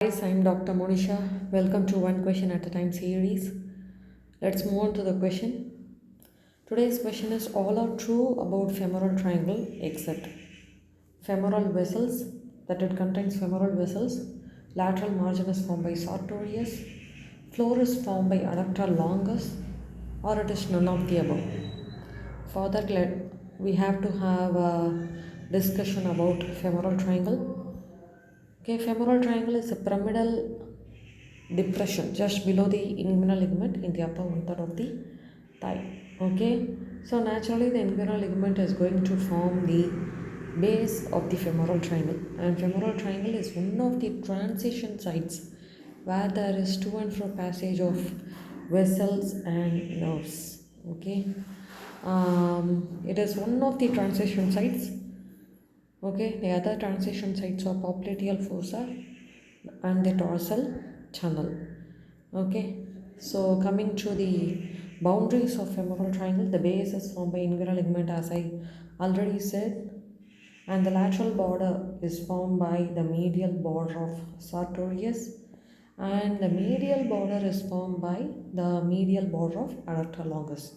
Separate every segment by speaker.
Speaker 1: Guys, I'm Dr. Monisha. Welcome to One Question at a Time series. Let's move on to the question. Today's question is all are true about femoral triangle except femoral vessels, that it contains femoral vessels, lateral margin is formed by sartorius, floor is formed by adductor longus, or it is none of the above. For that, we have to have a discussion about femoral triangle. Okay, femoral triangle is a pyramidal depression just below the inguinal ligament in the upper one third of the thigh. Okay, so naturally the inguinal ligament is going to form the base of the femoral triangle, and femoral triangle is one of the transition sites where there is to and fro passage of vessels and nerves. Okay, it is one of the transition sites. Okay, the other transition sites are popliteal fossa and the dorsal channel. Okay, so coming to the boundaries of femoral triangle, the base is formed by inguinal ligament, as I already said, and the lateral border is formed by the medial border of sartorius, and the medial border is formed by the medial border of adductor longus.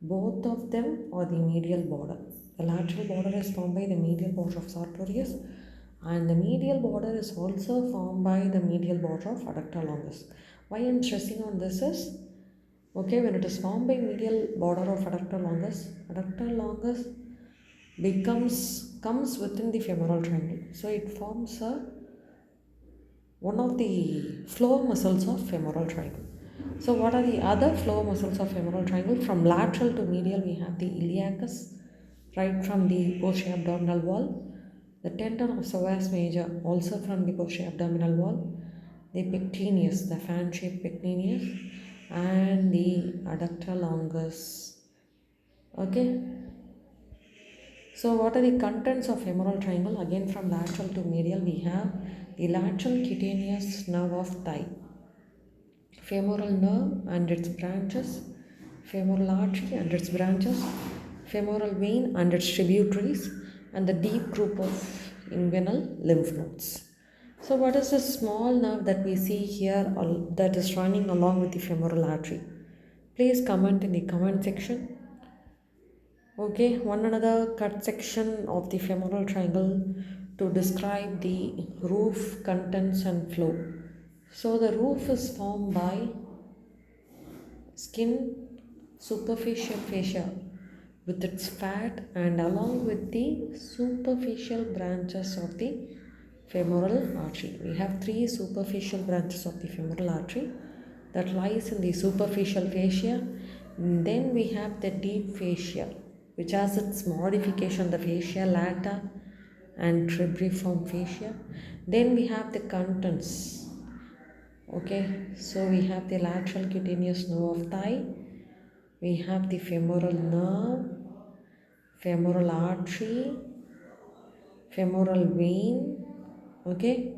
Speaker 1: Both of them are the medial border. The lateral border is formed by the medial border of sartorius, and the medial border is also formed by the medial border of adductor longus. Why I am stressing on this is, okay, when it is formed by medial border of adductor longus comes within the femoral triangle. So it forms one of the floor muscles of femoral triangle. So what are the other floor muscles of femoral triangle? From lateral to medial, we have the iliacus, right from the posterior abdominal wall, the tendon of psoas major, also from the posterior abdominal wall, the pectineus, the fan-shaped pectineus, and the adductor longus. Okay. So what are the contents of femoral triangle? Again, from lateral to medial, we have the lateral cutaneous nerve of thigh, femoral nerve and its branches, femoral artery and its branches, femoral vein and its tributaries, and the deep group of inguinal lymph nodes. So what is the small nerve that we see here that is running along with the femoral artery? Please comment in the comment section. Okay, one another cut section of the femoral triangle to describe the roof, contents and flow. So the roof is formed by skin, superficial fascia with its fat, and along with the superficial branches of the femoral artery. We have three superficial branches of the femoral artery that lies in the superficial fascia. And then we have the deep fascia, which has its modification, the fascia lata and tribriform fascia. Then we have the contents. Okay, so we have the lateral cutaneous nerve of thigh, we have the femoral nerve, femoral artery, femoral vein, okay,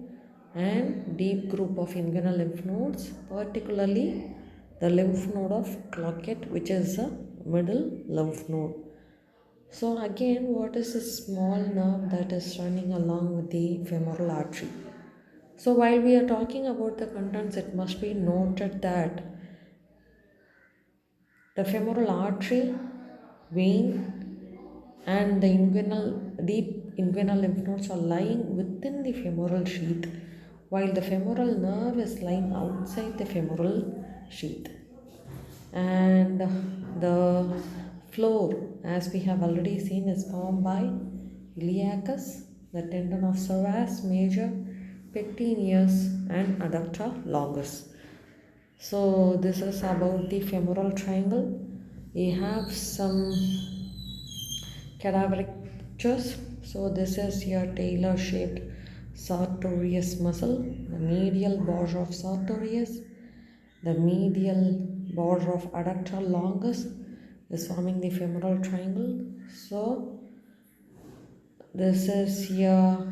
Speaker 1: and deep group of inguinal lymph nodes, particularly the lymph node of Cloquet, which is a middle lymph node. So again, what is a small nerve that is running along with the femoral artery? So while we are talking about the contents, it must be noted that the femoral artery, vein, and the deep inguinal lymph nodes are lying within the femoral sheath, while the femoral nerve is lying outside the femoral sheath. And the floor, as we have already seen, is formed by iliacus, the tendon of psoas major, pectineus, and adductor longus. So this is about the femoral triangle. We have some cadaveric pictures. So this is your tailor shaped sartorius muscle, the medial border of sartorius, the medial border of adductor longus is forming the femoral triangle. So this is your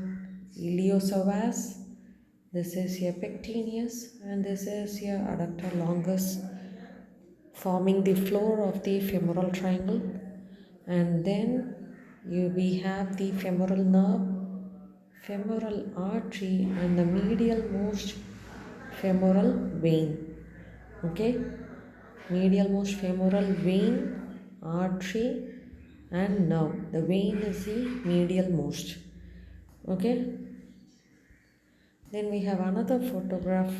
Speaker 1: iliopsoas, this is your pectineus, and this is your adductor longus forming the floor of the femoral triangle. And then we have the femoral nerve, femoral artery and the medial most femoral vein. Okay, medial most femoral vein, artery and nerve. The vein is the medial most. Okay, then we have another photograph.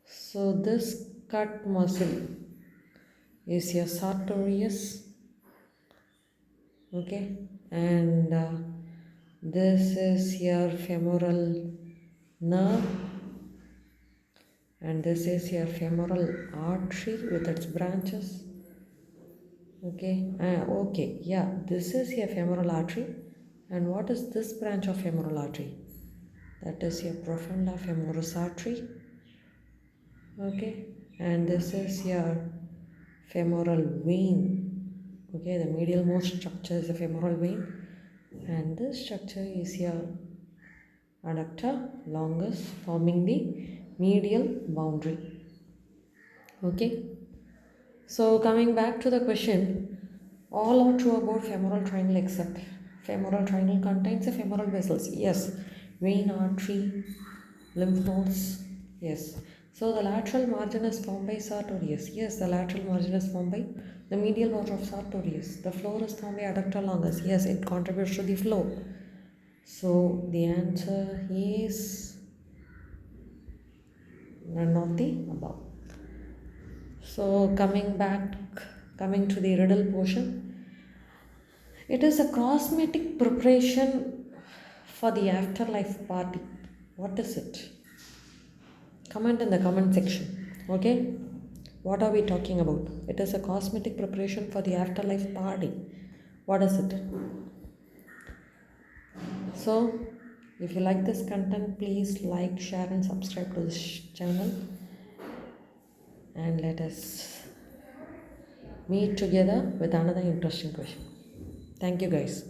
Speaker 1: So this cut muscle is your sartorius. Okay, and this is your femoral nerve, and this is your femoral artery with its branches. Okay, yeah, this is your femoral artery. And what is this branch of femoral artery? That is your profunda femoris artery. Okay, and this is your femoral vein. Okay, the medial most structure is the femoral vein, and this structure is your adductor longus, forming the medial boundary. Okay, so coming back to the question, all are true about femoral triangle except femoral triangle contains the femoral vessels. Yes, vein, artery, lymph nodes. Yes. So the lateral margin is formed by sartorius. Yes, the lateral margin is formed by the medial border of sartorius. The floor is formed by adductor longus. Yes, it contributes to the flow. So the answer is none of the above. So coming to the riddle portion, it is a cosmetic preparation for the afterlife party. What is it? Comment in the comment section. Okay, what are we talking about? It is a cosmetic preparation for the afterlife party. What is it? So if you like this content, please like, share and subscribe to this channel, and let us meet together with another interesting question. Thank you guys.